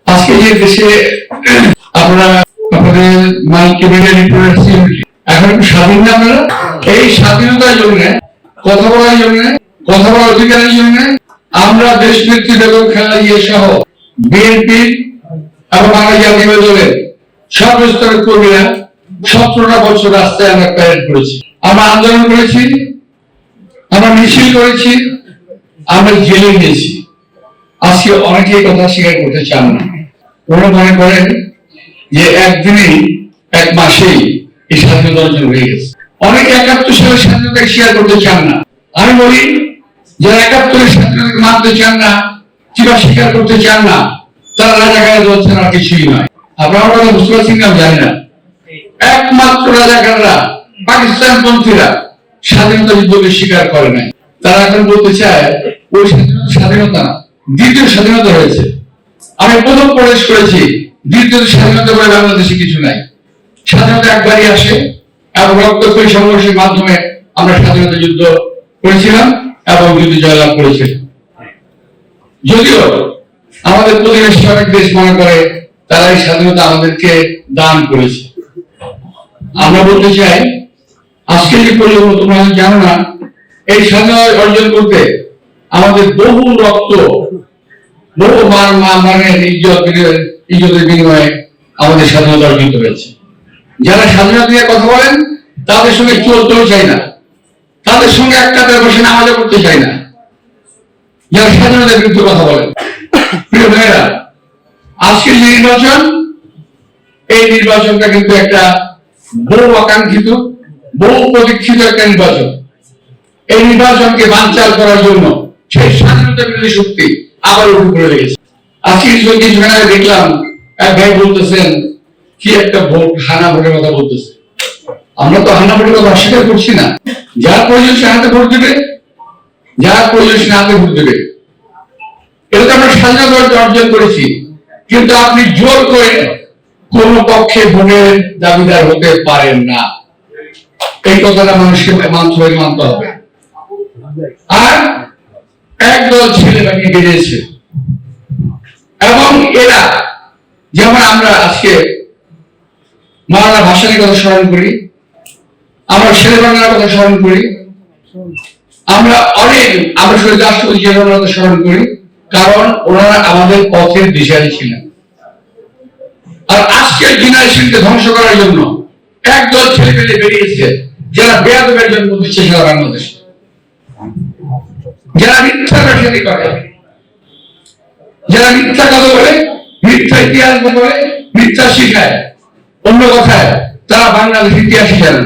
আজকে যে দেশে আপনারা আপনাদের মাইকে এখন একটু স্বাধীন না আপনারা, এই স্বাধীনতার জন্য কথা বলার জন্য, কথা বলার অধিকারের জন্য আমরা দেশ নেত্রী বেগম খালেদা জিয়া সহ বিএনপি এবং বাংলা জাতীয় দলের সব স্তরের কর্মীরা 17টা বছর রাস্তায় আমরা প্যারেড করেছি, আমরা আন্দোলন করেছি, আমরা মিছিল করেছি, আমরা জেলে গিয়েছি। আজকে অনেকেই কথা স্বীকার করতে চান না, ওরা মনে করেন যে একদিনেই এক মাসেই এই স্বাধীনতা অর্জন হয়ে গেছে। অনেকে 71 সালের স্বাধীনতাকে স্বীকার করতে চান না। আমি বলি যারা 71 স্বাধীনতাকে মানতে চান না কিংবা স্বীকার করতে চান না, তারা রাজাকার হচ্ছেন আর কিছুই নয়। আপনারা কথা বুঝতে পারছেন না জানি না, একমাত্র রাজাকাররা পাকিস্তান পন্থীরা স্বাধীনতা যুদ্ধকে স্বীকার করে নাই। তারা এখন বলতে চায় ওই স্বাধীনতা না, দ্বিতীয় স্বাধীনতা হয়েছে। আমি প্রথম প্রবেশ করেছি, দ্বিতীয় স্বাধীনতা বলে বাংলাদেশে কিছু নাই। স্বাধীনতা একবারই আসে এবং রক্তক্ষয়ী সংঘর্ষের মাধ্যমে আমরা স্বাধীনতা যুদ্ধ করেছিলাম এবং যুদ্ধ জয়লাভ করেছিলাম। যদিও আমাদের প্রতিবেশী অনেক দেশ মনে করে তারা এই স্বাধীনতা আমাদেরকে দান করেছে। আমরা বলতে চাই আজকে যে প্রজন্ম, তোমরা জানো না, এই স্বাধীনতা অর্জন করতে আমাদের বহু রক্ত, বহু মানের ইজ্জতের বিনিময়ে আমাদের স্বাধীনতা অর্জিত হয়েছে। যারা স্বাধীনতা নিয়ে কথা বলেন তাদের সঙ্গে চলতেও চাই না, তাদের সঙ্গে একটা বসে নামাজ করতে চাই না, যারা স্বাধীনতার বিরুদ্ধে কথা বলেন। প্রিয় ভাইয়েরা, আজকের যে নির্বাচন, এই নির্বাচনটা কিন্তু একটা বহু আকাঙ্ক্ষিত, বহু প্রতীক্ষিত একটা নির্বাচন। এই নির্বাচনকে বানচাল করার জন্য সেই স্বাধীনতা বিরোধী শক্তি আবার উঠে পড়ে লেগেছে। আজকে কিছুক্ষণ আগে দেখলাম এক ভাই বলতেছেন কি একটা ভোট, হানা ভোটের কথা বলতেছে। আমরা তো হানা ভোটের কথা অস্বীকার করছি না। যার প্রয়োজন সে হাতে ভোট দেবে, যার প্রয়োজন সে হাতে ভোট দেবে। এটা তো আমরা স্বাধীনতা অর্জন করেছি, কিন্তু আপনি জোর করে কোন পক্ষে ভোটের দাবিদার হতে পারেন না। এই কথাটা মানুষকে মানতে হবে। আর একদল ছেলে বানিয়ে বেরিয়েছে এবং এরা, যেমন আমরা আজকে মাওলানা ভাসানীর কথা স্মরণ করি, আমরা শেরে বাংলার কথা স্মরণ করি, আমরা শহীদ রাষ্ট্রপতি জিয়াউর কথা স্মরণ করি, কারণ ওনারা আমাদের পথের দিশারি ছিলেন। আর আজকের জেনারেশনকে ধ্বংস করার জন্য একদল ছেলে পেলে বেরিয়েছে যারা বেয়াদবের জন্য দিচ্ছে সারা বাংলাদেশে, যারা মিথ্যা রসাদি করে, যারা মিথ্যা কথা বলে, মিথ্যা ইতিহাস বলে, মিথ্যা শিখায়। অন্য কথায় তারা বাংলাদেশ ইতিহাস শিখায়।